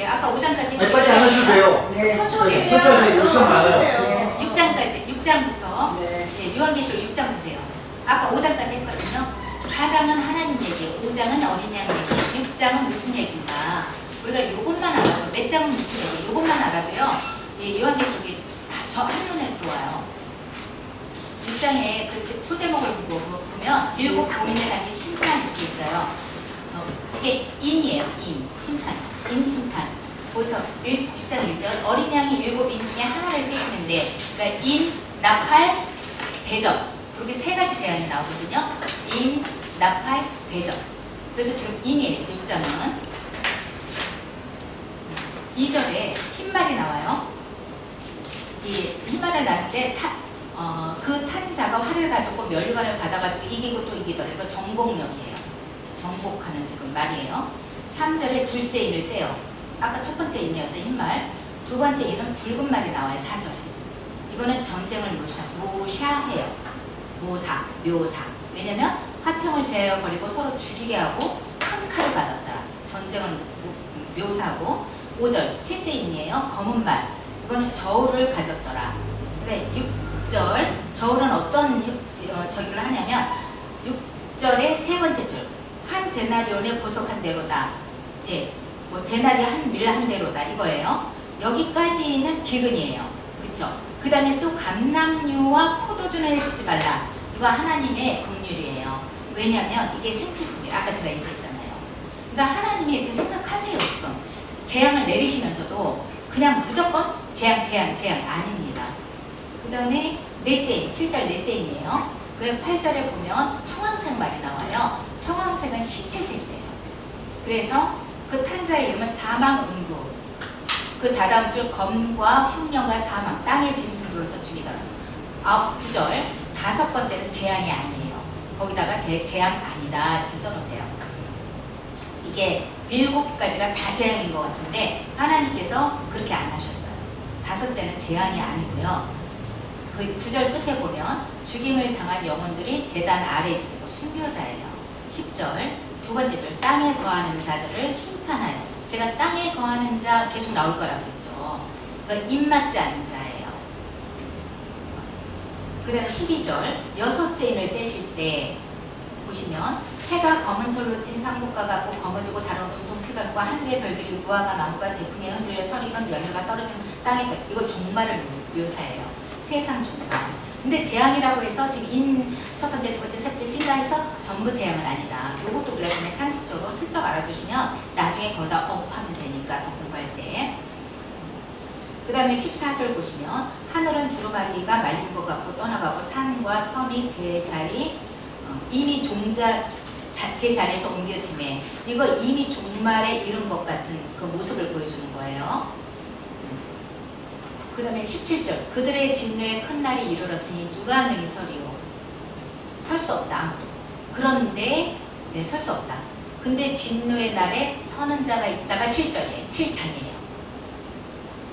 아까 5장까지 아니 빨리 안 하셔도 돼요. 네. 천천히 천천히 하세요. 시간 많아요. 네. 6장까지 6장부터 네. 요한계시록 6장 보세요. 아까 5장까지 했거든요. 4장은 하나님 얘기, 5장은 어린 양 얘기, 6장은 무슨 얘기인가. 우리가 이것만 알아도 몇 장은 무슨 얘기, 이것만 알아도요. 이 요한계시록이 저 한눈에 들어와요. 6장에 그 소제목을 보면 일곱 공인에 담긴 심판 이렇게 있어요. 이게 인이에요. 인, 심판, 인 심판. 거기서 6장 1절 어린 양이 일곱 인 중에 하나를 떼시는데 그러니까 인, 나팔, 대접 그렇게 세 가지 제한이 나오거든요. 인, 나팔, 대접. 그래서 지금 인이에요. 6장은 2절에 흰말이 나와요. 이 흰말을 낳을 때 그 탄 자가 활을 가지고 면류관을 받아가지고 이기고 또 이기더라. 이거 정복력이에요. 정복하는 지금 말이에요. 3절에 둘째 인을 떼요. 아까 첫 번째 인이었어요. 흰말. 두 번째 인은 붉은 말이 나와요. 4절에. 이거는 전쟁을 묘사해요. 묘사. 왜냐면 화평을 제어버리고 서로 죽이게 하고 큰 칼을 받았다. 전쟁을 묘사하고 5절 셋째 인이에요. 검은 말. 이거는 저울을 가졌더라. 그래 6절 저울은 어떤 저기를 하냐면 6절의 세 번째 줄. 한 데나리온에 보석한 대로다. 예, 뭐 데나리 한 밀 한 대로다 이거예요. 여기까지는 기근이에요. 그쵸? 그 다음에 또 감람류와 포도주는 해치지 말라. 이거 하나님의 긍휼이에요. 왜냐면 이게 생필품이에요. 아까 제가 얘기했잖아요. 그러니까 하나님이 이렇게 생각하세요. 지금 재앙을 내리시면서도 그냥 무조건 재앙 아닙니다. 그 다음에 넷째 7절 넷째인이에요. 그 8절에 보면 청황색 말이 나와요. 청황색은 시체색이에요. 그래서 그 탄자의 이름은 사망응구. 그 다다음 줄 검과 흉년과 사망 땅의 짐승을 불러서 죽이더라. 9절 다섯 번째는 재앙이 아니에요. 거기다가 재앙 아니다 이렇게 써놓으세요. 이게 7가지가 다 재앙인 것 같은데 하나님께서 그렇게 안 하셨어요. 다섯째는 재앙이 아니고요. 그 9절 끝에 보면 죽임을 당한 영혼들이 제단 아래에 있고 순교자예요. 10절 두 번째 줄 땅에 거하는 자들을 심판하여. 제가 땅에 거하는 자 계속 나올 거라고 했죠. 그러니까 입맞지 않은 자예요. 그 다음에 12절 여섯째 인을 떼실 때 보시면 해가 검은 털로 찐 상복과 같고 검어지고 다른 온통 피같고 하늘의 별들이 무화과 나무가 태풍에 흔들려 서리건 열매가 떨어지는 땅에 이거 종말을 묘사해요. 세상 종말. 근데 재앙이라고 해서 지금 첫 번째, 두 번째, 세 번째 뛴다 해서 전부 재앙은 아니다. 이것도 우리가 그냥 상식적으로 슬쩍 알아두시면 나중에 거기다 하면 되니까 더 공부할 때. 그 다음에 14절 보시면 하늘은 두루마리가 말린 것 같고 떠나가고 산과 섬이 제 자리 이미 제 자리에서 옮겨짐에 이거 이미 종말에 이른 것 같은 그 모습을 보여주는 거예요. 그 다음에 17절 그들의 진노에 큰 날이 이르렀으니 누가 능히 서리요. 설 수 없다 아무도. 그런데 설 수 없다. 근데 진노의 날에 서는 자가 있다가 7장이에요.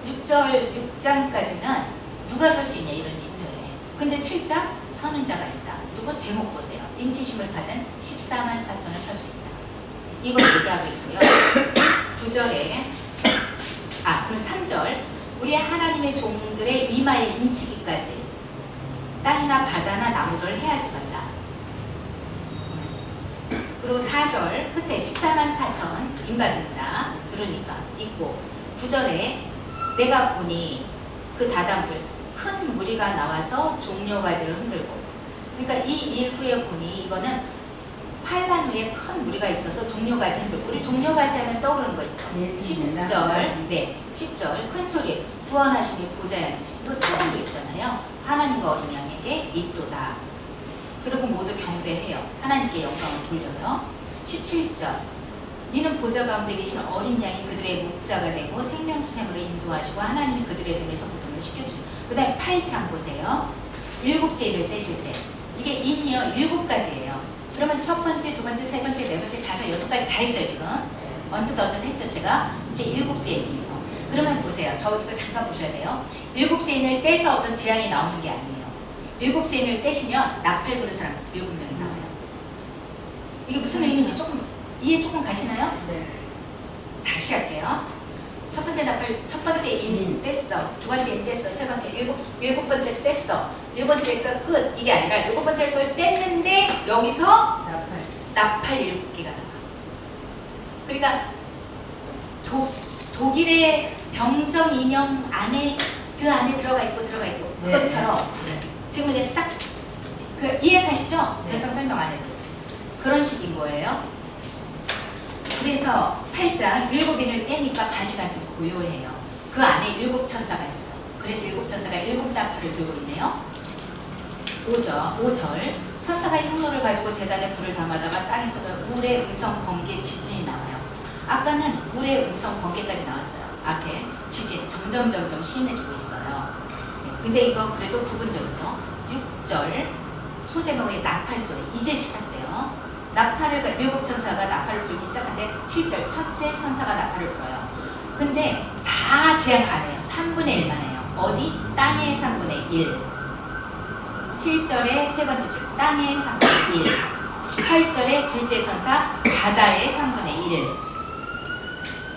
6장까지는 누가 설 수 있냐 이런 진노에. 근데 7장 서는 자가 있다. 누구? 제목 보세요. 인치심을 받은 14만 4천을 설 수 있다. 이걸 얘기하고 있고요. 9절에 그럼 3절 우리 하나님의 종들의 이마에 인치기까지 땅이나 바다나 나무를 해하지 말라. 그리고 4절 끝에 14만 4천 인받은 자 들으니까 있고 9절에 내가 보니 그 다다음 줄 큰 무리가 나와서 종려가지를 흔들고 그러니까 이 일 후에 보니 이거는 환란 후에 큰 무리가 있어서 종려가지 흔들고 우리 종려가지 하면 떠오르는 거 있죠. 10절 10절 큰 소리 구원하심이 보좌에 앉으신 또 찬양도 있잖아요. 하나님과 어린 양에게 있도다. 그리고 모두 경배해요. 하나님께 영광을 돌려요. 17절 이는 보좌 가운데 계신 어린 양이 그들의 목자가 되고 생명수샘으로 인도하시고 하나님이 그들의 눈에서 고통을 식혀주시고 그 다음에 8장 보세요. 7째 일을 떼실 때 이게 인이요 7가지예요. 그러면 첫 번째, 두 번째, 세 번째, 네 번째, 다섯, 6가지 다 했어요 지금. 언뜻 했죠 제가. 이제 7째 인이에요. 그러면 보세요. 저 이거 잠깐 보셔야 돼요. 7째 인을 떼서 어떤 재앙이 나오는 게 아니에요. 7째 인을 떼시면 나팔 부는 사람 7명이 나와요. 이게 무슨 의미인지 조금 이해 조금 가시나요? 네. 다시 할게요. 번째 나팔 첫 번째 인 뗐어, 두 번째 인 뗐어, 세 번째 일곱 번째 뗐어, 일곱 번째가 끝 이게 아니라 일곱 번째 걸 뗐는데 여기서 나팔 7개가 나와. 그러니까 독일의 병정 이념 안에 그 안에 들어가 있고 그것처럼 지금 이제 딱 그 이해하시죠? 더 이상 설명 안 해도 그런 식인 거예요. 그래서 8장 7인을 떼니까 반시간쯤 고요해요. 그 안에 7천사가 있어요. 그래서 7천사가 7나팔을 들고 있네요. 5절 천사가 흉노를 가지고 제단에 불을 담아다가 땅에서도 물의 음성 번개 지진이 나와요. 아까는 물의 음성 번개까지 나왔어요. 앞에 지진 점점 심해지고 있어요. 네, 근데 이거 그래도 부분적이죠. 6절 소제목의 나팔 소리 이제 시작돼요. 나팔을 7천사가 나팔을 불기 시작하는데 7절 첫째 천사가 나팔을 불어요. 근데 다 재앙 안 해요. 3분의 1만 해요. 어디? 땅의 3분의 1. 7절의 세 번째 줄 땅의 3분의 1. 8절의 둘째 천사 바다의 3분의 1.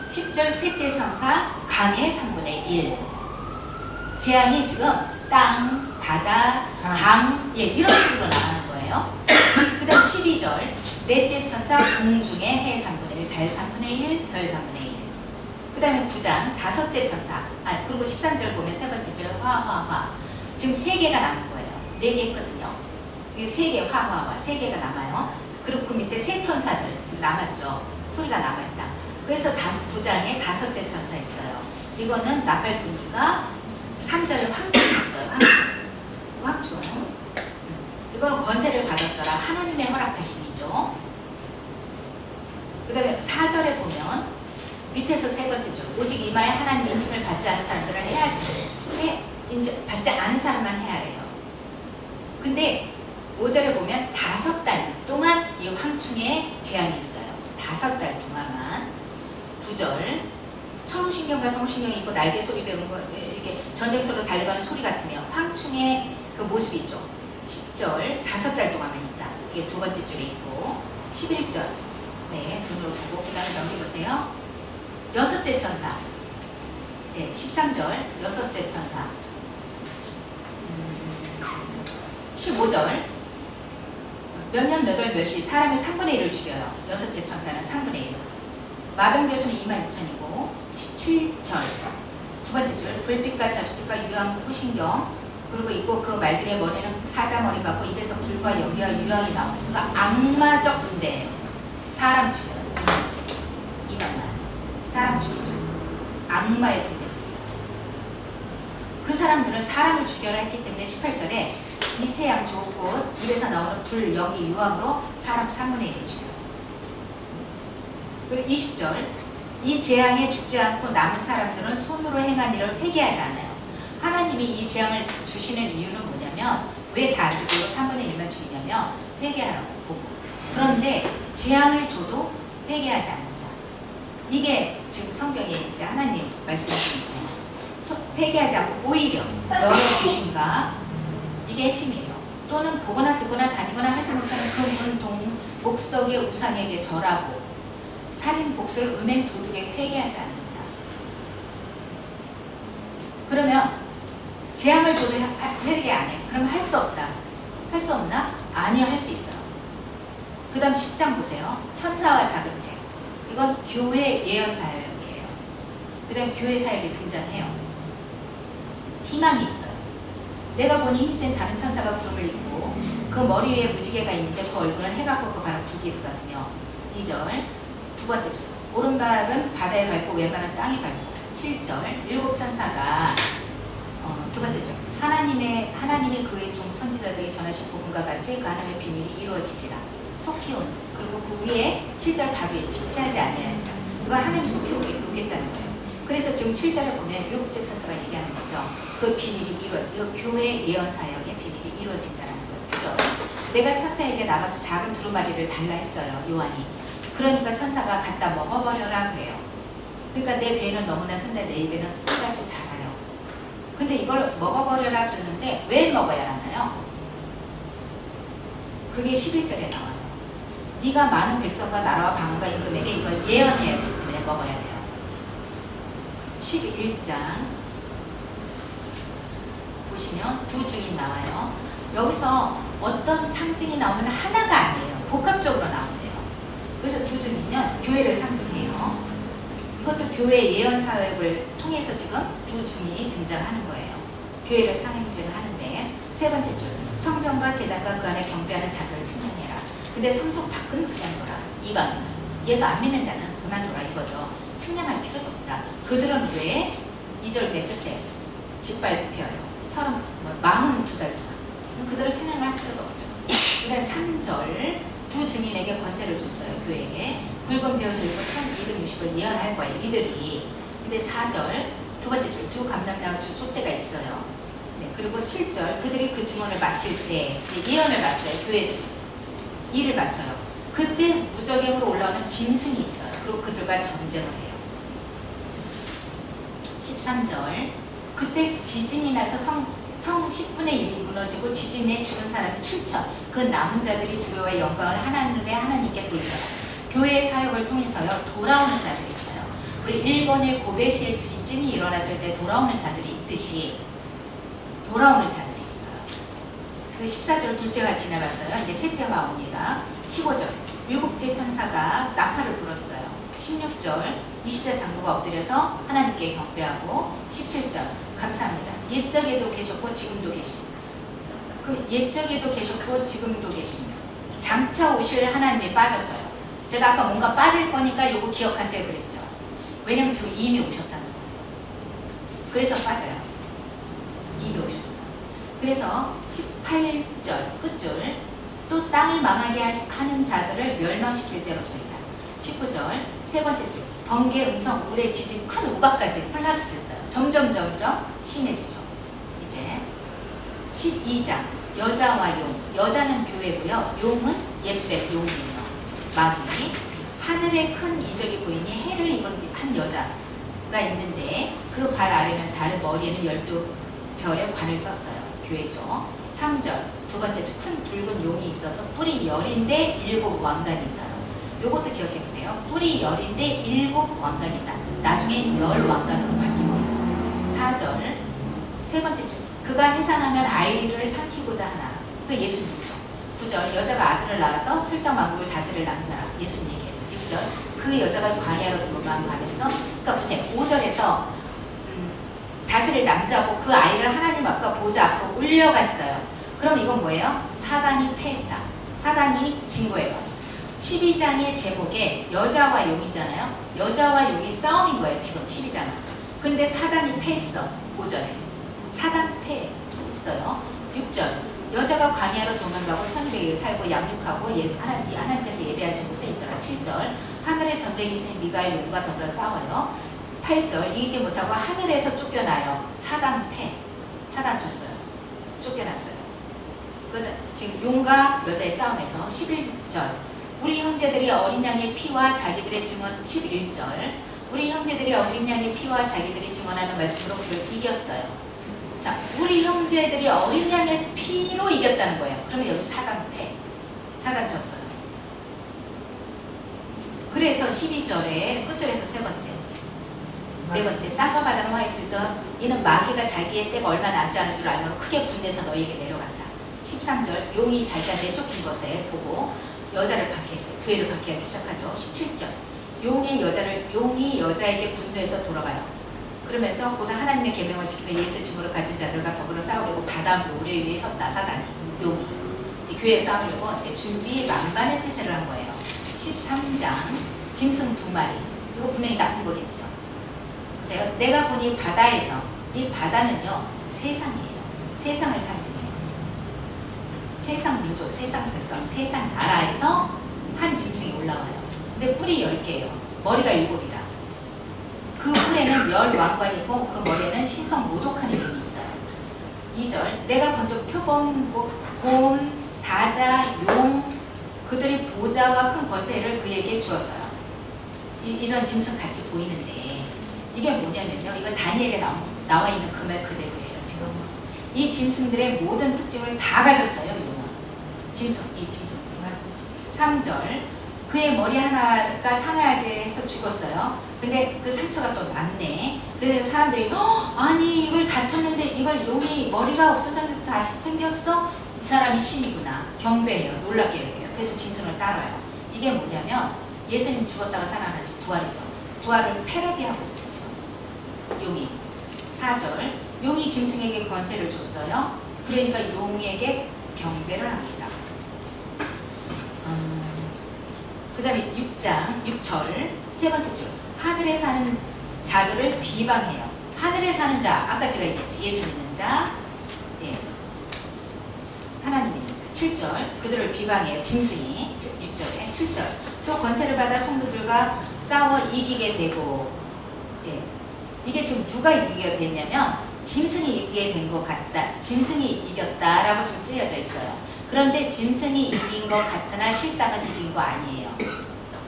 10절 셋째 천사 강의 3분의 1. 재앙이 지금 땅, 바다, 강 이런 식으로 나가는 거예요. 그 다음 12절 넷째 천사 공중의 해 3분의 1, 달 3분의 1, 별 3분의 1. 그 다음에 9장 다섯째 천사 그리고 13절 보면 세 번째 절 화 지금 3개가 남은 거예요. 4개 했거든요. 이게 3개 화 3개가 남아요. 그리고 그 밑에 세 천사들 지금 남았죠. 소리가 남아있다. 그래서 9장에 다섯째 천사 있어요. 이거는 나팔 부니까 3절에 황충이 있어요. 황충. 이거는 권세를 받았더라. 하나님의 허락하심이죠. 그 다음에 4절에 보면 밑에서 세 번째 줄 오직 이마에 하나님 인침을 받지 않은 사람들은 해야지. 받지 않은 사람만 해야 해요. 근데 5절에 보면 5달 동안 이 황충의 재앙이 있어요. 5달 동안만. 9절 청신경과 통신경이 있고 날개 소리 배우는 거 이렇게 전쟁소로 달려가는 소리 같으며 황충의 그 모습이죠. 10절 5달 동안만 있다. 이게 두 번째 줄에 있고 11절 네 눈으로 보고 그 다음에 넘겨보세요. 여섯째 천사 네 13절 여섯째 천사 15절 몇 년 몇 월 몇 시 사람의 3분의 1을 죽여요. 여섯째 천사는 3분의 1. 마병대수는 22,000이고 17절 두 번째 줄 불빛과 자주빛과 유황 호신경 그리고 있고 그 말들의 머리는 사자머리 같고 입에서 불과 연기와 유황이 나오는 그가 악마적 군대예요. 사람 죽여요. 이방만 사람 죽이죠. 악마의 군대들이에요. 그 사람들은 사람을 죽여라 했기 때문에 18절에 이세양 좋고 입에서 나오는 불, 연기, 유황으로 사람 3분의 1을 죽여요. 그리고 20절 이 재앙에 죽지 않고 남은 사람들은 손으로 행한 일을 회개하지 않아요. 하나님이 이 재앙을 주시는 이유는 뭐냐면 왜 다 죽이고 3분의 1만 죽이냐면 회개하라고 보고 그런데 재앙을 줘도 회개하지 않는다. 이게 지금 성경에 이제 하나님 말씀하시는 거예요. 회개하지 않고 오히려 여러 귀신과 이게 핵심이에요. 또는 보거나 듣거나 다니거나 하지 못하는 금은 동 목석의 우상에게 절하고 살인 복술 음행 도둑에 회개하지 않는다. 그러면 재앙을 줘도 회개 안 해. 그럼 할 수 없다. 할 수 없나? 아니요, 할 수 있어요. 그 다음 10장 보세요. 천사와 작은 책. 이건 교회 예언 사역이에요. 그 다음 교회 사역이 등장해요. 희망이 있어요. 내가 보니 힘센 다른 천사가 구름을 입고 그 머리 위에 무지개가 있는데 그 얼굴은 해가 꺾고 바람 불기도 같으며 2절 두 번째 줄 오른발은 바다에 밟고 왼발은 땅에 밟고 7절 일곱 천사가 두 번째 줄 하나님이 그의 종 선지자들에게 전하신 복음과 같이 그 하나님의 비밀이 이루어지리라 속히 온 그리고 그 위에 7절 밥 위에 지체하지 아니하리라 이거 하나님이 속히 오겠다는 거예요. 그래서 지금 7절에 보면 일곱째 천사가 얘기하는 거죠. 그 비밀이 이거 교회 예언 사역의 비밀이 이루어진다는 거예요. 그죠? 내가 천사에게 나가서 작은 두루마리를 달라 했어요. 요한이. 그러니까 천사가 갖다 먹어버려라 그래요. 그러니까 내 배는 너무나 쓴데 내 입에는 끝까지 달아요. 근데 이걸 먹어버려라 그러는데 왜 먹어야 하나요? 그게 11절에 나와요. 네가 많은 백성과 나라와 방언과 임금에게 이걸 예언해야 되기 때문에 먹어야 돼요. 11장 보시면 두 증인 나와요. 여기서 어떤 상징이 나오면 하나가 아니에요. 복합적으로 나온대요. 그래서 두 증인은 교회를 상징해요. 이것도 교회 예언 사역을 통해서 지금 두 증인이 등장하는 거예요. 교회를 상징하는데 세 번째 줄 성전과 제단과 그 안에 경배하는 자들을 측량해라. 근데 성전 밖은 그냥 둬라. 이방 예수 안 믿는 자는 그만둬라 이거죠. 측량할 필요도 없다. 그들은 왜 2절 내 끝에 짓밟혀요. 42달 동안 그들을 측량할 필요도 없죠. 그 다음 3절 두 증인에게 권세를 줬어요. 교회에게 굵은 벼슬 입고 1260을 예언할 거예요. 이들이. 근데 4절 두 번째 줄 두 감람나무 주 촛대가 있어요. 네, 그리고 7절 그들이 그 증언을 마칠 때 예언을 마쳐요. 교회들이 일을 마쳐요. 그때 무적행으로 올라오는 짐승이 있어요. 그리고 그들과 전쟁을 해요. 13절 그때 지진이 나서 성 10분의 1이 무너지고 지진에 죽은 사람이 7천 그 남은 자들이 주여와의 영광을 하나님께 돌리라. 교회의 사역을 통해서요 돌아오는 자들이 있어요. 우리 일본의 고베시에 지진이 일어났을 때 돌아오는 자들이 있듯이 돌아오는 자들이 있어요. 그 14절 둘째가 지나갔어요. 이제 셋째가 옵니다. 15절 일곱째 천사가 나팔을 불었어요. 16절 20자 장로가 엎드려서 하나님께 경배하고 17절 감사합니다. 옛적에도 계셨고 지금도 계십니다. 그럼 옛적에도 계셨고 지금도 계십니다. 장차 오실 하나님이 빠졌어요. 제가 아까 뭔가 빠질 거니까 요거 기억하세요 그랬죠. 왜냐면 지금 이미 오셨다는 거예요. 그래서 빠져요. 이미 오셨어요. 그래서 18절 끝줄 또 땅을 망하게 하는 자들을 멸망시킬 대로 저희다. 19절 세 번째 줄 번개, 음성, 우레, 지진, 큰 우박까지 플러스 됐어요. 점점 심해지죠. 이제 12장 여자와 용 여자는 교회고요. 용은 옛뱀 용이에요. 마귀 하늘에 큰 이적이 보이니 해를 입은 한 여자가 있는데 그 발 아래는 달의 머리에는 12별의 관을 썼어요. 교회죠. 3절 두 번째 줄 큰 붉은 용이 있어서 뿔이 10인데 7 왕관이 있어요. 요것도 기억해 보세요. 뿔이 10인데 7 왕관이다. 나중에 10 왕관으로 바뀌고 4절 세 번째 줄 그가 해산하면 아이를 삼키고자 하나. 그 예수님이죠. 9절 여자가 아들을 낳아서 철장 만국을 다스릴 남자라. 예수님 얘기했어요. 6절 그 여자가 광야로 도망가면서 그러니까 보세요. 5절에서 다스릴 남자고 그 아이를 하나님 앞과 보좌 앞으로 올려갔어요. 그럼 이건 뭐예요? 사단이 패했다. 사단이 진 거예요. 12장의 제목에 여자와 용이잖아요. 여자와 용이 싸움인 거예요. 지금 12장은. 근데 사단이 패했어. 5절에. 사단 패했어요. 6절 여자가 광야로 도망가고 1200일 살고 양육하고 예수 하나님께서 예배하신 곳에 있더라. 7절 하늘에 전쟁이 있으니 미가엘 용과 더불어 싸워요. 8절 이기지 못하고 하늘에서 쫓겨나요. 사단 패. 사단 쳤어요. 쫓겨났어요. 지금 용과 여자의 싸움에서 11절 우리 형제들이 어린 양의 피와 자기들의 증언 11절 우리 형제들이 어린 양의 피와 자기들이 증언하는 말씀으로 그를 이겼어요. 자, 우리 형제들이 어린 양의 피로 이겼다는 거예요. 그러면 여기 사단 패. 사단 쳤어요. 그래서 12절에 끝절에서 세 번째 네 번째 땅과 바다는 화 있을저 이는 마귀가 자기의 때가 얼마 남지 않은 줄 알므로 크게 분해서 너희에게 내려간다. 13절 용이 자기가 내쫓긴 것에 보고 여자를 박해했어요. 교회를 박해하기 시작하죠. 17절 용이 여자에게 분노해서 돌아가요. 그러면서 보다 하나님의 계명을 지키며 예수의 증거를 가진 자들과 더불어 싸우려고 바다 모래 위에 섰다. 사단이 용이 이제 교회에 싸우려고 이제 준비 만반의 태세를 한 거예요. 13장 짐승 2마리 이거 분명히 나쁜 거겠죠. 보세요. 내가 보니 바다에서 이 바다는요 세상이에요. 세상을 상징해요. 세상 민족, 세상 백성, 세상 나라에서 한 짐승이 올라와요. 근데 뿔이 10개예요. 머리가 7이라. 그 뿔에는 10 왕관이 있고 그 머리에는 신성 모독한 이름이 있어요. 2절 내가 본적 표범, 곰, 사자, 용 그들이 보좌와 큰 권세를 그에게 주었어요. 이런 짐승 같이 보이는데 이게 뭐냐면요. 이거 다니엘에 나와 있는 그 말 그대로예요. 지금 이 짐승들의 모든 특징을 다 가졌어요. 용은. 이 짐승. 3절 그의 머리 하나가 상하게 해서 죽었어요. 근데 그 상처가 또 났네. 그래서 사람들이 아니 이걸 다쳤는데 이걸 용이 머리가 없어졌는데 다시 생겼어? 이 사람이 신이구나. 경배해요. 놀랍게 여겨요. 그래서 짐승을 따라요. 이게 뭐냐면 예수님 죽었다가 살아나서 부활이죠. 부활을 패러디하고 있어요. 지금 용이 4절 용이 짐승에게 권세를 줬어요. 그러니까 용에게 경배를 합니다. 그 다음에 6장 6절 세 번째 줄 하늘에 사는 자들을 비방해요. 하늘에 사는 자 아까 제가 얘기했죠. 예수 믿는 자, 예. 하나님 믿는 자. 7절 그들을 비방해요. 짐승이 6절에 7절 또 권세를 받아 성도들과 싸워 이기게 되고, 예. 이게 지금 누가 이기게 됐냐면 짐승이 이기게 된 것 같다. 짐승이 이겼다라고 지금 쓰여져 있어요. 그런데 짐승이 이긴 것 같으나 실상은 이긴 거 아니에요.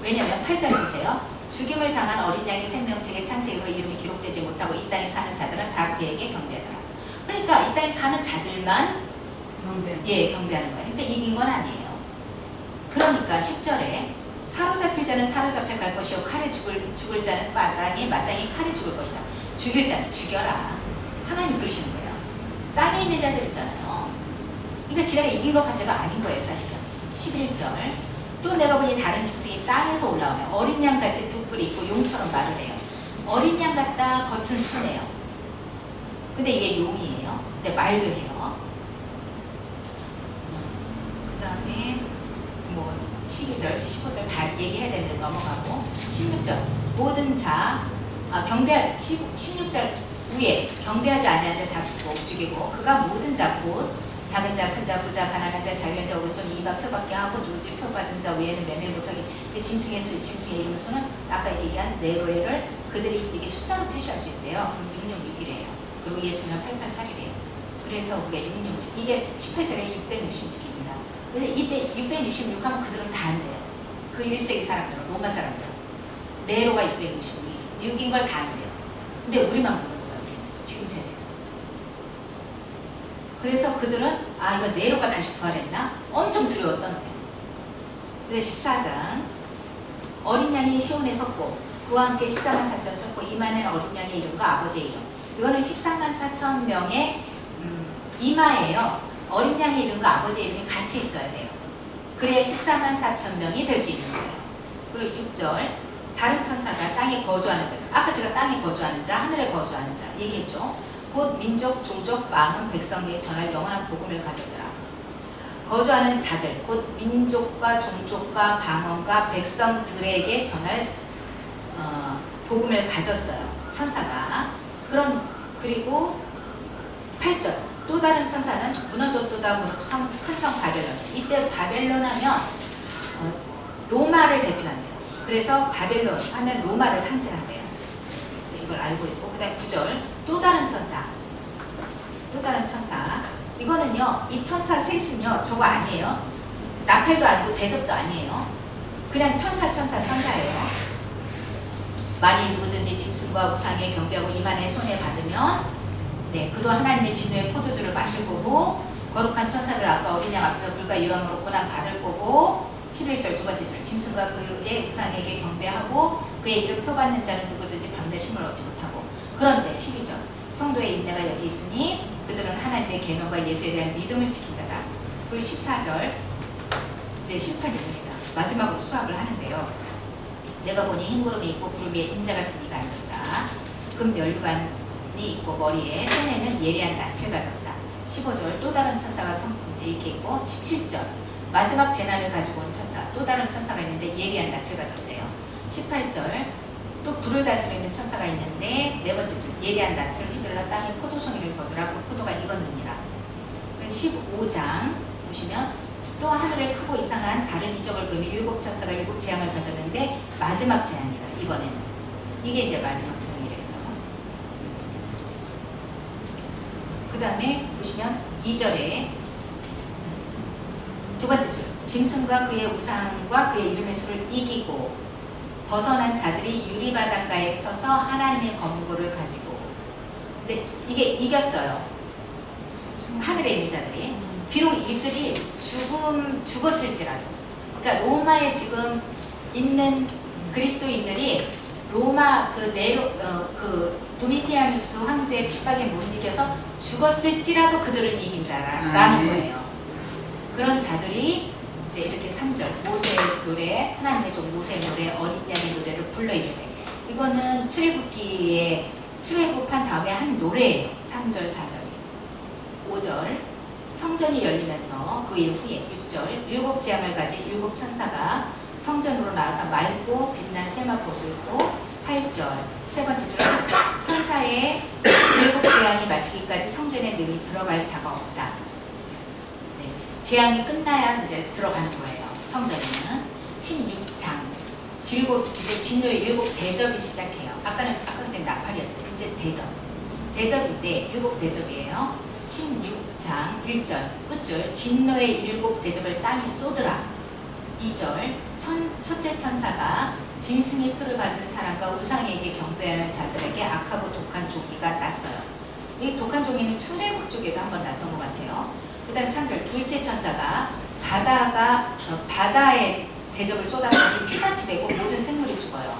왜냐면 8절 보세요. 죽임을 당한 어린 양의 생명책에 창세 이후로 이름이 기록되지 못하고 이 땅에 사는 자들은 다 그에게 경배하더라. 그러니까 이 땅에 사는 자들만 경배하는 거예요. 그러니까 이긴 건 아니에요. 그러니까 10절에 사로잡힐 자는 사로잡혀 갈 것이요 칼에 죽을 자는 마땅히 칼에 죽을 것이다. 죽일 자는 죽여라. 하나님 그러시는 거예요. 땅에 있는 자들이잖아요. 그러니까 지네가 이긴 것 같아도 아닌 거예요. 사실은. 11절 또 내가 보니 다른 짐승이 땅에서 올라오며 어린 양같이 두 뿔이 있고 용처럼 말을 해요. 어린 양 같다 겉은 순해요. 근데 이게 용이에요. 근데 말도 해요. 그 다음에 뭐 12절, 15절 다 얘기해야 되는데 넘어가고 16절 모든 자 경배 16절 위에 경배하지 아니하는 다 죽이고 그가 모든 자 곧 작은 자, 큰 자, 부자, 가난한 자, 자유한 자, 오른손 이마 표밖에 하고 누구지 표받은 자 외에는 매매 못하게 짐승의 수, 짐승의 이름 수는 아까 얘기한 네로에를 그들이 이게 숫자로 표시할 수 있대요. 그럼 666이래요. 그리고 예수님은 888이래요. 그래서 그게 666 이게 18절에 666입니다. 그래서 이때 666 하면 그들은 다 안 돼요. 그 1세기 사람들은 로마 사람들은 네로가 666인 걸 다 안 돼요. 근데 우리만 보는 거예요. 지금 세대. 그래서 그들은 이거 네로가 다시 부활했나? 엄청 두려웠던데요. 근데 14장 어린 양이 시온에 섰고 그와 함께 14만 4천 섰고 이마는 어린 양의 이름과 아버지의 이름. 이거는 14만 4천 명의 이마예요. 어린 양의 이름과 아버지의 이름이 같이 있어야 돼요. 그래야 14만 4천 명이 될 수 있는 거예요. 그리고 6절 다른 천사가 땅에 거주하는 자 아까 제가 땅에 거주하는 자 하늘에 거주하는 자 얘기했죠. 곧 민족, 종족, 마음, 백성에게 전할 영원한 복음을 가졌더라. 거주하는 자들, 곧 민족과 종족과 방언과 백성들에게 전할 복음을 가졌어요. 천사가. 그리고 8절 또 다른 천사는 무너졌도다 큰 성 바벨론. 이때 바벨론 하면 로마를 대표한대요. 그래서 바벨론 하면 로마를 상징한대요. 이걸 알고 있고 그 다음 9절 또 다른 천사 이거는요 이 천사 셋은요 저거 아니에요. 나팔도 아니고 대접도 아니에요. 그냥 천사 천사예요. 만일 누구든지 짐승과 우상에 경배하고 이만의 손에 받으면 그도 하나님의 진노의 포도주를 마실 거고 거룩한 천사들 아까 어린 양 앞에서 불과 유황으로 고난 받을 거고 11절 두 번째 절 짐승과 그의 우상에게 경배하고 그의 이름 표받는 자는 누구든지 밤낮 쉼을 얻지 못하고 그런데 12절 성도의 인내가 여기 있으니 그들은 하나님의 계명과 예수에 대한 믿음을 지킨 자다. 그리고 14절 이제 심판입니다. 마지막으로 수학을 하는데요. 내가 보니 흰 구름이 있고 구름 위에 인자 같은 이가 앉았다. 금 면류관이 있고 머리에 손에는 예리한 낯을 가졌다. 15절 또 다른 천사가 이렇게 있고 17절 마지막 재난을 가지고 온 천사 또 다른 천사가 있는데 예리한 낯을 가졌대요. 18절 또 불을 다스리는 천사가 있는데 네 번째 줄 예리한 낯을 휘둘러 땅에 포도송이를 거두라 그 포도가 익었느니라. 15장 보시면 또 하늘에 크고 이상한 다른 이적을 보이며 일곱 천사가 일곱 재앙을 가졌는데 마지막 재앙이라 이번에는 이게 이제 마지막 재앙이래죠. 그 다음에 보시면 2절에 두 번째 줄 짐승과 그의 우상과 그의 이름의 수를 이기고 벗어난 자들이 유리바닷가에 서서 하나님의 검고를 가지고 근데 이게 이겼어요. 하늘에 있는 자들이 비록 이들이 죽었을지라도 그러니까 로마에 지금 있는 그리스도인들이 로마 그 도미티아누스 황제의 핍박에 못 이겨서 죽었을지라도 그들은 이긴 자라는 거예요. 그런 자들이 이제 이렇게 3절 모세의 노래, 하나님의 종 모세의 노래, 어린 양의 노래를 불러 이르되, 이거는 출애굽한 다음에 한 노래예요. 3절, 4절이. 5절 성전이 열리면서 그 일 후에 6절 일곱 재앙을 가진 일곱 천사가 성전으로 나와서 맑고 빛난 세마포옷을 입고, 8절 세 번째 줄 천사의 일곱 재앙이 마치기까지 성전에 능히 들어갈 자가 없다. 네, 재앙이 끝나야 이제 들어가는 거예요. 성전에는 16장 이제 진노의 일곱 대접이 시작해요. 아까 이제 나팔이었어요. 이제 대접인데 일곱 대접이에요. 16장 1절 끝줄 진노의 일곱 대접을 땅에 쏟으라. 2절 첫째 천사가 짐승의 표를 받은 사람과 우상에게 경배하는 자들에게 악하고 독한 조기가 났어요. 이 독한 조기는 출애굽 쪽에도 한번 났던 것 같아요. 그 다음에 3절 둘째 천사가 바다에 대접을 쏟았더니 피같이 되고 모든 생물이 죽어요.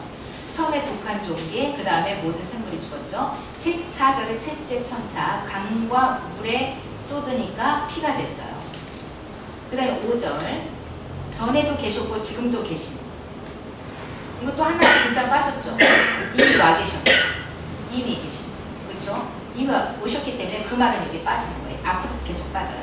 처음에 독한 조기, 그 다음에 모든 생물이 죽었죠. 4절의 셋째 천사 강과 물에 쏟으니까 피가 됐어요. 그 다음에 5절 전에도 계셨고 지금도 계신, 이것도 하나 글자 빠졌죠. 이미 와 계셨어요. 이미 계신, 그렇죠? 이미 오셨기 때문에 그 말은 여기 빠지는 거예요. 앞으로 계속 빠져요.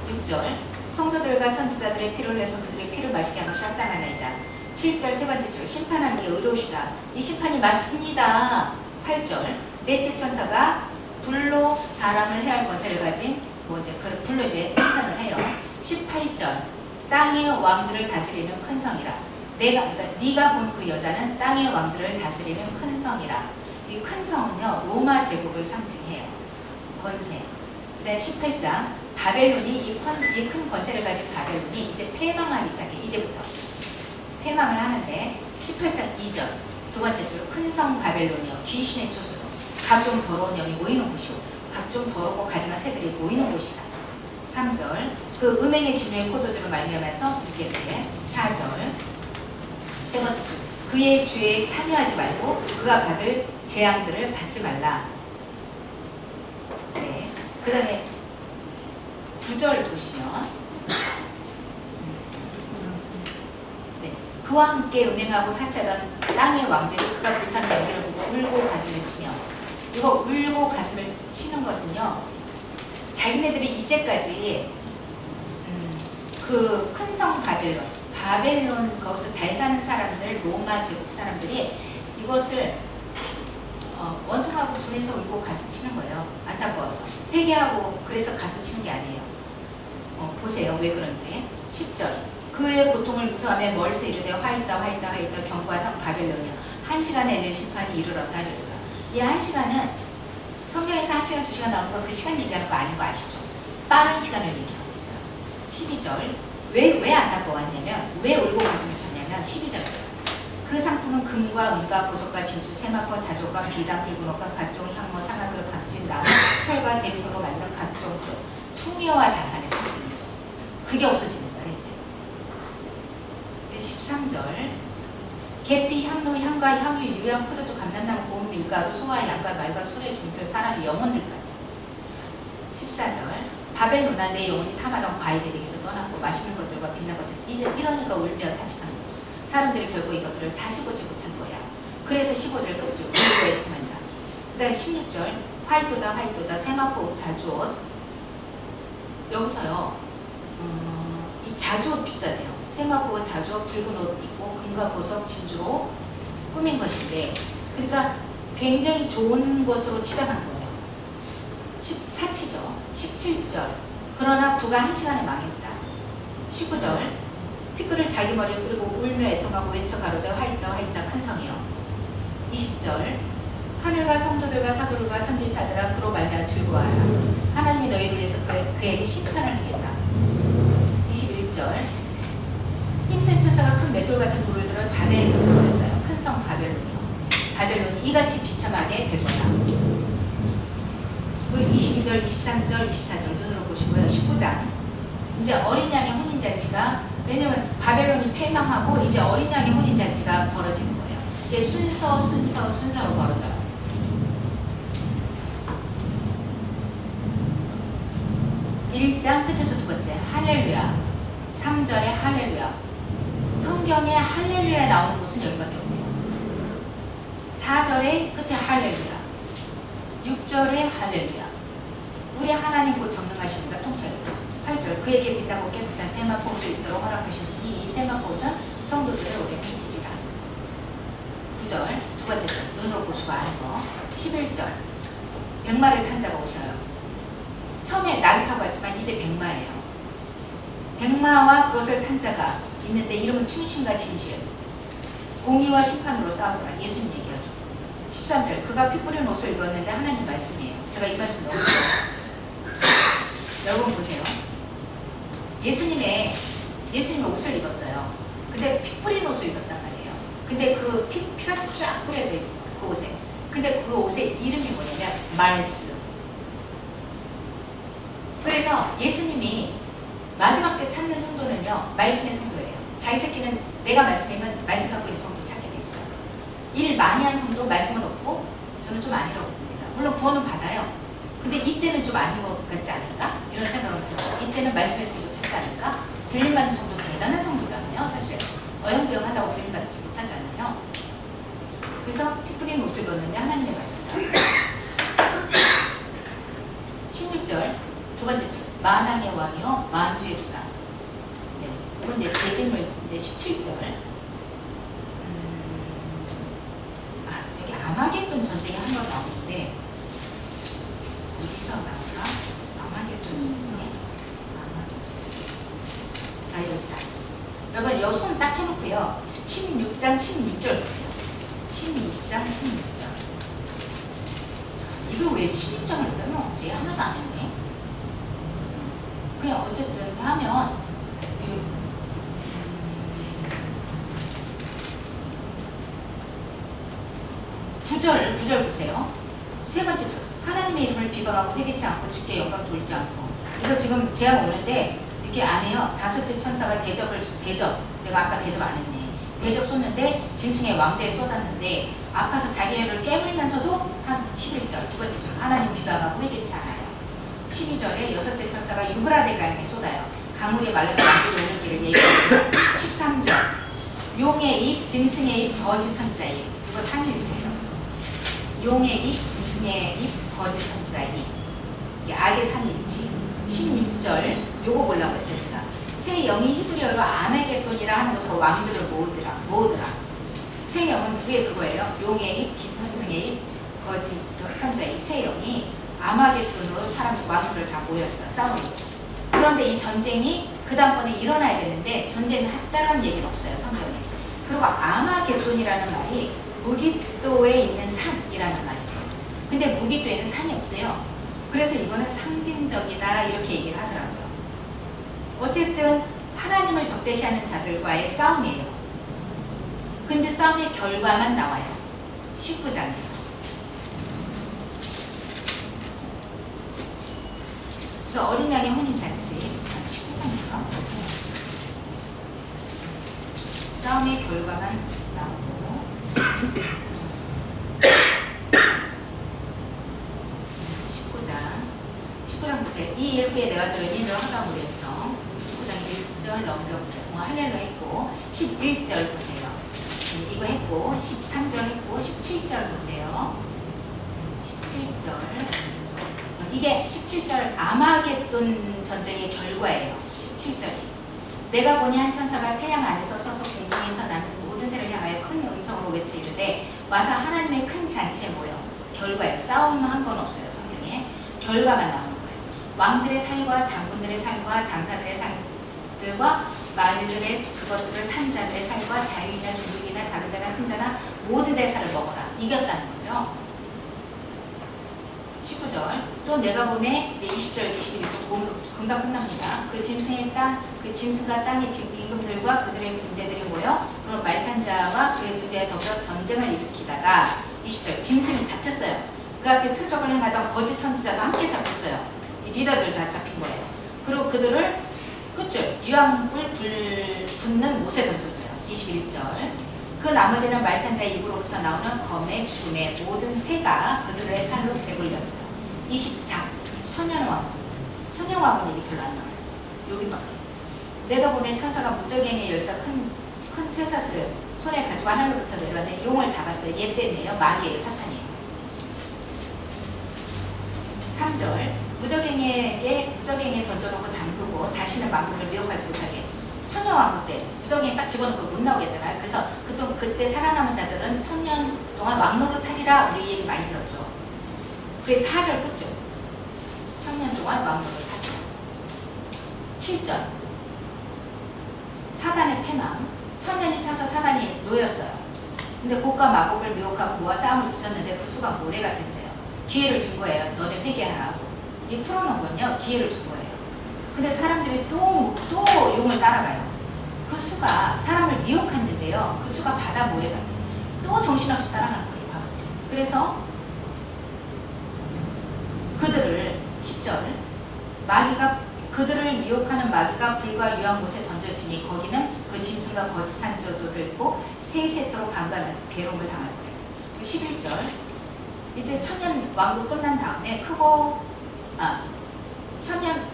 6절 성도들과 선지자들의 피를 내서 그들의 피를 마시게 하는 것이 합당하나이다. 7절 세 번째 줄 심판하는 게 의로우시다. 이 심판이 맞습니다. 8절 넷째 천사가 불로 사람을 해할 권세를 가진 그 불로 이제 심판을 해요. 18절 땅의 왕들을 다스리는 큰 성이라. 네가 본 그 여자는 땅의 왕들을 다스리는 큰 성이라. 이 큰 성은요 로마 제국을 상징해요. 권세. 그다음 18장 바벨론이 이 큰 권세를 가진 바벨론이 이제 패망하기 시작해. 이제부터 패망을 하는데 18장 2절 두 번째 줄 큰 성 바벨론이요 귀신의 처소요 각종 더러운 영이 모이는 곳이요 각종 더럽고 가증한 새들이 모이는 곳이다. 3절 그 음행의 진노의 포도주를 말미암아서 이렇게 4절 세 번째 줄 그의 죄에 참여하지 말고 그가 받을 재앙들을 받지 말라. 네. 그 다음에 9절 보시면 네. 그와 함께 음행하고 사치하던 땅의 왕들이 그가 불타는 연기를 보고 울고 가슴을 치며, 이거 울고 가슴을 치는 것은요 자기네들이 이제까지 그 큰 성 바벨론 거기서 잘 사는 사람들, 로마 제국 사람들이 이것을 원통하고 분해서 울고 가슴 치는 거예요. 안타까워서 회개하고 그래서 가슴 치는 게 아니에요. 보세요 왜 그런지. 10절 그의 고통을 무서워하며 멀리서 이르되 화있다 경고하성 바벨론이여 1시간에 내 심판이 이르렀다. 이 1시간은 성경에서 1시간 2시간 나오는 거 그 시간 얘기하는 거 아닌 거 아시죠? 빠른 시간을 얘기하고 있어요. 12절 왜 안타까웠냐면 왜 울고 가슴을 쳤냐면 12절이에요. 그 상품은 금과 은과 보석과 진주, 세마포, 자조과 비단, 붉은 옷과 각종 향모, 상아그릇, 각진 나무, 철과 대리소로 만든 각종 그릇, 풍요와 다산의 상징이죠. 그게 없어지는 거예요 이제. 13절 계피, 향로, 향과 향유, 유향, 포도주, 감람나무, 고운 밀가루, 소와 양과 말과 술의 종들, 사람의 영혼들까지. 14절 바벨론아 내 영혼이 탐하던 과일에 대해서 떠났고 맛있는 것들과 빛난 것들 이제 이러니까 울며 탄식하는 거죠. 사람들이 결국 이것들을 다시 보지 못할 거야. 그래서 15절 끝줄 울고에 통한다. 그 다음에 16절 화이토다 세마포 자주옷. 여기서요 이 자주옷 비싸대요. 세마포 자주옷 붉은 옷 입고 금과 보석 진주로 꾸민 것인데, 그러니까 굉장히 좋은 것으로 치장한 거예요. 사치죠. 17절 그러나 부가 1시간에 망했다. 19절 티끌을 자기 머리에 뿌리고 울며 애통하고 외쳐 가로되 화있다 큰 성이여. 20절 하늘과 성도들과 사도들과 선지자들아 그로 말미암아 즐거워하라. 하나님이 너희를 위해서 그에게 심판을 하겠다. 21절 힘센 천사가 큰 맷돌 같은 돌을 들어 바다에 던져버렸어요. 큰 성 바벨론이요 바벨론이 이같이 비참하게 될 거다. 22절, 23절, 24절 눈으로 보시고요. 19장 이제 어린 양의 혼인잔치가, 왜냐면 바벨론이 패망하고 이제 어린 양의 혼인잔치가 벌어지는 거예요. 이게 순서로 벌어져요. 1장 끝에서 두 번째 할렐루야. 3절에 할렐루야. 성경에 할렐루야 나오는 곳은 여기밖에 없네요. 4절에 끝에 할렐루야. 6절에 할렐루야. 우리 하나님 곧 전능하시니까 통찰이다. 8절 그에게 빛나고 깨끗한 세마포 옷을 입도록 허락하셨으니 이 세마포 옷은 성도들의 오랜 행실이다. 9절 두 번째 절 눈으로 보시고 아는 거. 11절 백마를 탄 자가 오셔요. 처음에 나귀 타고 왔지만 이제 백마예요. 백마와 그것을 탄 자가 있는데 이름은 충신과 진실. 공의와 심판으로 싸우더라. 예수님 얘기하죠. 13절 그가 피 뿌린 옷을 입었는데 하나님 말씀이에요. 제가 이 말씀 너무 좋아요. 여러분 보세요. 예수님의 옷을 입었어요. 근데 피 뿌린 옷을 입었단 말이에요. 근데 그 피가 쫙 뿌려져 있어. 그 옷에. 근데 그 옷의 이름이 뭐냐면 말씀. 그래서 예수님이 마지막 때 찾는 성도는요. 말씀의 성도예요. 자기 새끼는 내가 말씀이면 말씀 갖고 있는 성도를 찾게 돼 있어요. 일 많이 한 성도 말씀은 없고 저는 좀 아니라고 봅니다. 물론 구원은 받아요. 근데 이때는 좀 아닌 것 같지 않을까? 이런 생각은 들어요. 이때는 말씀의 성도 찾지 않을까? 들림받는 성도 대단한 성도잖아요. 사실 어영부영하다고 들림받지 못하잖아요. 그래서 피 뿌린 옷을 입었는데 하나님의 말씀이다. 16절 두 번째 절 만왕의 왕이요 만주의 주다. 네, 이건 이제 재림을 이제 17절. 여기 아마겟돈 전쟁이 한 번 나오는데 어디서 나올까? 아마겟돈 전쟁에 여기 있다. 여러분 여 손 딱 해놓고요. 16장 16절 보세요. 16장 16절. 이거 왜 16장을 빼먹었지? 하나도 안 했네. 그냥 어쨌든 하면 9절 보세요. 세 번째 절. 하나님의 이름을 비방하고 회개치 않고 주께 영광 돌리지 않고. 이거 지금 제가 오는데 이렇게 안 해요. 다섯째 천사가 대접 내가 아까 대접 안 했네. 대접 쏟는데 짐승의 왕자에 쏟았는데 아파서 자기를 깨물면서도 한 11절 두 번째 절 하나님 비방하고 회개치 않아요. 12절에 여섯째 천사가 유브라데 강에 쏟아요. 강물이 말라서 만들어 오는 길을 예비합니다. 13절 용의 입, 짐승의 입, 거짓 선지자의 입. 이거 삼일체예요. 용의 입, 짐승의 입, 거짓 선지자의 입. 이게 악의 삼일치. 16절 요거 보려고 했어요. 제가 새 영이 히브리어로 아메겟돈이라 하는 곳으로 왕들을 모으더라. 새 영은 누구의 그거예요? 용의 입, 짐승의 입, 거짓 선지자의 입. 새 영이 아마겟돈으로 사람 왕들을 다 모였어요. 싸우는 거. 그런데 이 전쟁이 그 다음번에 일어나야 되는데 전쟁을 했다는 얘기는 없어요. 성경에. 그리고 아마겟돈이라는 말이 무기또에 있는 산이라는 말이에요. 근데 무기또에는 산이 없대요. 그래서 이거는 상징적이다 이렇게 얘기를 하더라고요. 어쨌든 하나님을 적대시하는 자들과의 싸움이에요. 근데 싸움의 결과만 나와요. 19장에서. 그래서 어린 양의 혼인잔치 19장인가? 싸움의 결과만 나오고 19장 보세요. 이 일 후에 내가 들은 일을 하다 우리 음성 19장 1절 넘겨보세요. 할렐루야 했고 11절 보세요. 이거 했고 13절 했고 17절 보세요. 17절 이게 17절 아마겟돈 전쟁의 결과예요. 17절이 내가 보니 한 천사가 태양 안에서 서서 공중에서 나는 모든 새를 향하여 큰 음성으로 외쳐 이르되 와서 하나님의 큰 잔치에 모여. 결과예요. 싸움 한 번 없어요. 성경에. 결과만 나오는 거예요. 왕들의 살과 장군들의 살과 장사들의 살들과 말들의 그것들을 탄 자들의 살과 자유이나 중국이나 작은 자나 큰 자나 모든 자의 살을 먹어라. 이겼다는 거죠. 19절 또 내가 보매 이제 20절 21절 금방 끝납니다. 그 짐승의 땅, 그 짐승과 땅의 임금들과 그들의 군대들이 모여 그 말탄 자와 그의 군대에 더불어 전쟁을 일으키다가 20절 짐승이 잡혔어요. 그 앞에 표적을 행하던 거짓 선지자도 함께 잡혔어요. 이 리더들 다 잡힌 거예요. 그리고 그들을 끝줄 유황불 붙는 못에 던졌어요. 21절 그 나머지는 말탄 자의 입으로부터 나오는 검의 죽음의 모든 새가 그들의 살로 배불렸어요. 20장 천년왕국 천년왕은 얘기 별로 안 나와요. 여기밖에. 내가 보면 천사가 무적행의 열사 큰 쇠사슬을 손에 가지고 하늘로부터 내려왔는데 용을 잡았어요. 얘 때문에요. 마귀예요. 사탄이에요. 3절 무적행에 던져놓고 잠그고 다시는 만국을 미혹하지 못하게. 천년왕국 때 무적행에 딱 집어넣고 못 나오게 했잖아요. 그래서 그때 살아남은 자들은 천년 동안 왕노릇하리라 우리 얘기 많이 들었죠. 그게 4절 끝죠. 천년 동안 왕노릇하리라. 7절 사단의 패망. 천년이 차서 사단이 놓였어요. 근데 곡과 마곡을 미혹하고 모아 싸움을 붙였는데 그 수가 모래 같았어요. 기회를 준 거예요. 너네 회개하라고. 이 풀어놓은 건요. 기회를 준 거예요. 근데 사람들이 또 용을 따라가요. 그 수가 사람을 미혹했는데요. 그 수가 바다 모래 같아요. 또 정신없이 따라가는 거예요. 바보들이. 그래서 그들을 10절 그들을 미혹하는 마귀가 불과 유한 곳에 던져지니 거기는 그 짐승과 거짓 산소도 있고 세세토록 방관하면서 괴로움을 당할 거예요. 11절 이제 천년 왕국 끝난 다음에 천년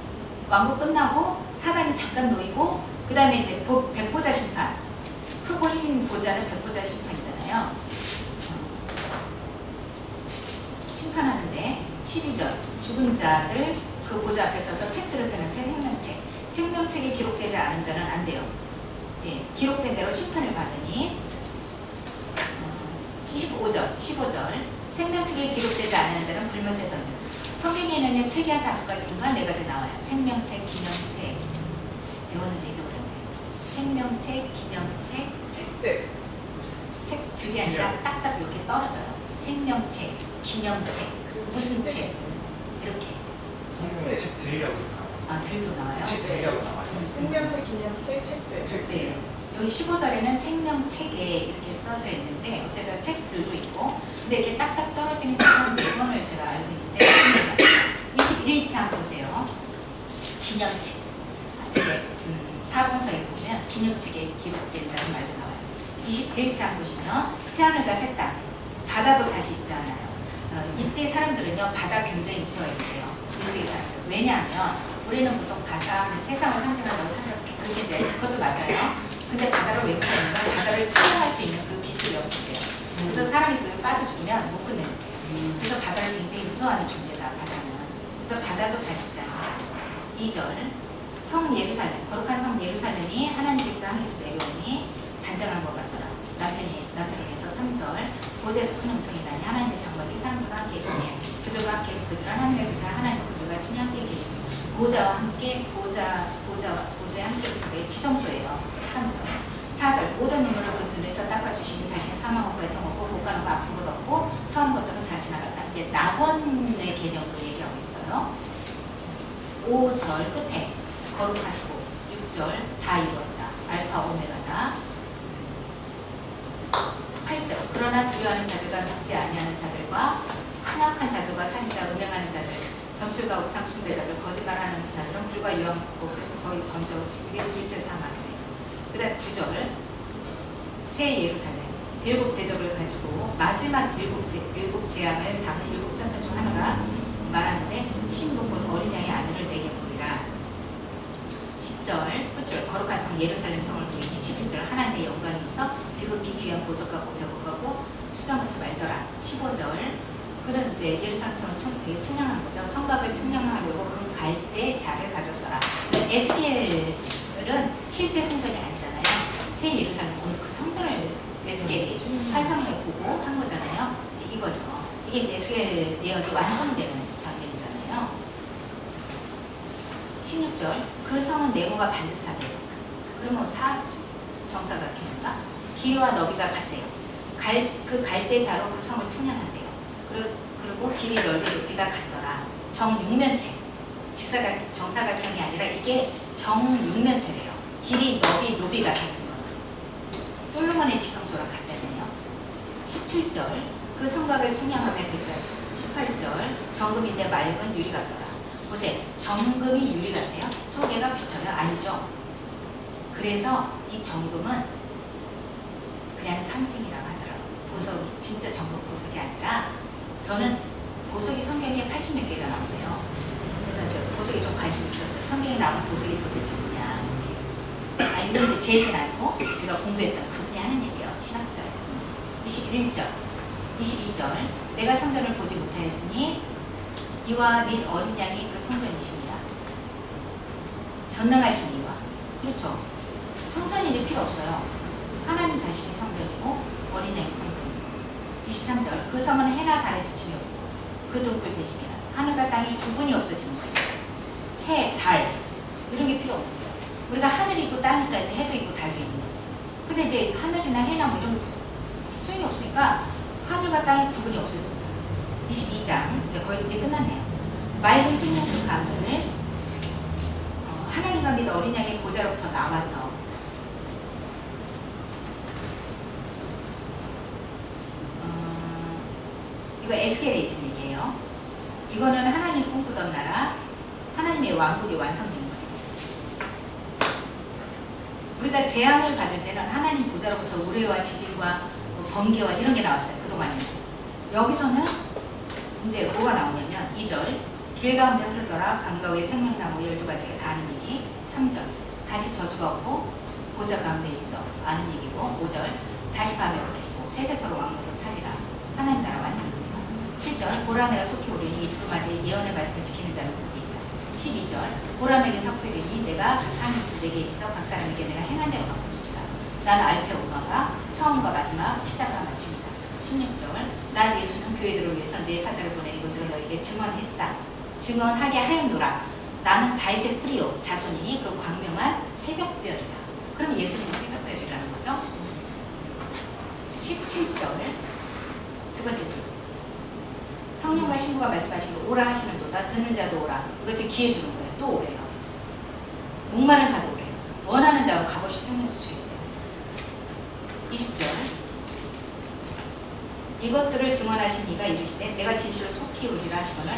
왕국 끝나고 사단이 잠깐 놓이고 그 다음에 이제 백보자 심판. 크고 흰 보자는 백보자 심판이잖아요. 심판하는데 12절 죽은 자들 그 보좌 앞에 서서 책들을 펴는 책 생명책. 생명책에 기록되지 않은 자는 안 돼요. 예, 기록된 대로 심판을 받으니 15절 생명책에 기록되지 않은 자는 불못에 던져. 성경에는요 책이 한 5가지인가 4가지 나와요. 생명책, 기념책. 외웠는데 잊어버렸네. 생명책, 기념책, 책들. 책들이 아니라 딱딱 이렇게 떨어져요. 생명책, 기념책, 무슨 책 이렇게. 책 드리려고 나와요. 들도 나와요? 책 드리려고 나와요. 생명책, 기념책, 책들. 네. 여기 15절에는 생명책에 이렇게 써져 있는데 어쨌든 책들도 있고 근데 이렇게 딱딱 떨어지는 한 4번을 제가 알고 있는데 21장 보세요. 기념책. 이게 사본서에 보면 기념책에 기록된다는 말도 나와요. 21장 보시면 새하늘과 새 땅, 바다도 다시 있지 않아요. 이때 사람들은요 바다 굉장히 유치가 있대요. 1세기 사람들. 왜냐하면 우리는 보통 바다는 세상을 상징한다고 생각해요. 그렇게 이제 그것도 맞아요. 근데 바다를 왜 붙였냐면 바다를 치유할 수 있는 그 기술이 없었대요. 그래서 사람이 그 빠져 죽으면 못 끝내는데요. 그래서 바다를 굉장히 무서워하는 존재다 바다는. 그래서 바다도 다시 있잖아요. 2절 성 예루살렘 거룩한 성 예루살렘이 하나님께서 하늘에서 내려오니 단장한 것 같더라. 남편을 위해서 3절 보좌에서 큰 음성이 나니 하나님의 장막이 사람들과 함께 있으며 그들과 함께 해서 그들은 하나님의 보좌 하나님과 그들과 친히 함께 계시고 보좌와 함께 보좌에 함께 계시되 지성소예요. 3절 4절 모든 눈물을 그 눈에서 닦아주시니 다시는 사망 없고 애통 없고 못 가는 거 아픈 것 없고 처음 것들은 다 지나갔다. 이제 낙원의 개념으로 얘기하고 있어요. 5절 끝에 거룩하시고 6절 다 이루었다. 알파 오메가다. 8절 그러나 두려워하는 자들과 믿지 아니하는 자들과 hun악한 자들과 살인자 음행하는 자들 점술가 우상 숭배자들 거짓말하는 자들은 불과 유황고 거의 던져지고 이게 둘째 사망이에요. 그 다음 9절 새 예루살렘 7 대접을 가지고 마지막 7 재앙을 당한 7 천사 중 하나가 말하는데 신부곧 어린 양의 아들을 내게 보리라. 10절 끝줄 거룩한 성 예루살렘 성을 보이니 11절 하나님의 영광이 있어 지극히 귀한 보석 같고 벽을 같고 수정같이 말더라. 15절 그는 이제 예루살렘 성을 측량하는 거죠. 성곽을 측량하려고 그 갈대 자를 가졌더라. 에스겔은 실제 성전이 아니잖아요. 새 예루살렘 오늘 그 성전을 에스겔이 환상을 보고 한 거잖아요. 이제 이거죠. 이게 이제 에스겔 예언이 완성되는 장면이잖아요. 16절 그 성은 네모가 반듯하게 그러면 정사각형인가? 길이와 너비가 같대요. 그 갈대자로 그 성을 측량한대요. 그리고 길이 넓이 높이가 같더라. 정육면체 정사각형이 아니라 이게 정육면체래요. 길이 너비 높이가 같은 거. 솔로몬의 지성소랑 같다네요. 17절 그 성곽을 측량하며 140 18절 정금인데 맑은 유리 같더라. 보세요. 정금이 유리 같아요? 속에가 비쳐요? 아니죠. 그래서 이 정금은 그냥 상징이라고 하더라고요. 보석이 진짜 정금 보석이 아니라 저는 보석이 성경에 80몇 개가 나오네요. 그래서 보석에 좀 관심 있었어요. 성경에 나오는 보석이 도대체 뭐냐. 이렇게. 아니, 근데 제 얘기는 아니고 제가 공부했던 그분이 하는 얘기예요. 신학자예요. 21절, 22절. 내가 성전을 보지 못하였으니 이와 및 어린 양이 그 성전이십니다. 전능하신 이와. 그렇죠. 성전이 이제 필요 없어요. 하나님 자신이 성전이고 어린 양이 성전이고. 23절. 그 성은 해나 달의 비침이 없고 그 등불 대신에 하늘과 땅이 구분이 없어지는 거예요. 해, 달 이런 게 필요 없는 거예요. 우리가 하늘이 있고 땅이 있어야지 해도 있고 달도 있는 거지. 근데 이제 하늘이나 해나 뭐 이런 거 소용이 없으니까 하늘과 땅의 구분이 없어진다. 22장 이제 거의 이제 끝났네요. 맑은 생명수 가문을 하나님과 및 어린 양의 보좌로부터 나와서 이거 에스겔에 있는 얘기예요. 이거는 하나님 꿈꾸던 나라, 하나님의 왕국이 완성된 거예요. 우리가 재앙을 받을 때는 하나님 보좌로부터 우레와 지진과 뭐 번개와 이런 게 나왔어요. 그동안에. 여기서는 이제 뭐가 나오냐면 2절 길 가운데 흐르더라 강가 위에 생명나무 12가지가 다 아는 얘기. 3절 다시 저주가 없고 보좌 가운데 있어 아는 얘기고. 5절 다시 밤에 오겠고 세세토록 왕국을 타리라. 하나님 나라 완성됩니다. 7절 보라 내가 속히 오리니 이 두루마리의 예언의 말씀을 지키는 자는 복이 있다. 12절 보라 내게 선포되니 내가 그 산에서 내게 있어 각 사람에게 내가 행한 대로 갚아주리라. 나는 알페 오마가 처음과 마지막 시작과 마칩니다. 16절 난 예수는 교회들을 위해서 내 사자를 보내 이것들을 너에게 증언했다. 증언하게 하였노라. 나는 다윗의 뿌리요 자손이니 그 광명한 새벽별이다. 그러면 예수님은 새벽별이라는 거죠. 17절 두 번째 줄 성령과 신부가 말씀하시고 오라 하시는도다. 듣는 자도 오라. 이거 지금 기회 주는 거예요. 또 오래요. 목마른 자도 오래요. 원하는 자와 값없이 생명수 주예요. 20절 이것들을 증언하신 이가 이르시되 내가 진실로 속히 오리라 하시거늘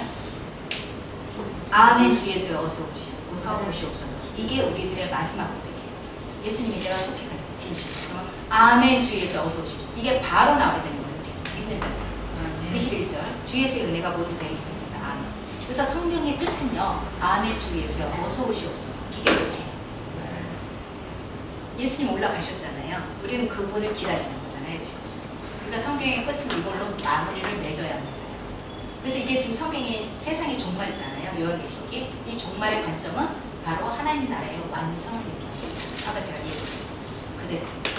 아멘 주 예수여 어서 오시옵소서. 이게 우리들의 마지막 고백이에요. 예수님이 내가 속히 가니까 진실. 그러면 아멘 주 예수여 어서 오십시오. 이게 바로 나오게 되는 거예요. 믿는 자. 21절 주 예수의 은혜가 모든 자에게 있습니다. 아멘. 그래서 성경의 끝은요. 아멘 주 예수여 어서 오시옵소서. 이게 끝이에요. 예수님 올라가셨잖아요. 우리는 그분을 기다리는 거잖아요. 지금. 그러니까 성경의 끝은 이걸로 마무리를 맺어야 하는 거잖아요. 그래서 이게 지금 성경이 세상의 종말이잖아요. 요한계시록이. 이 종말의 관점은 바로 하나님 나라의 완성을 얘기합니다. 아까 제가 얘기했죠. 그대로.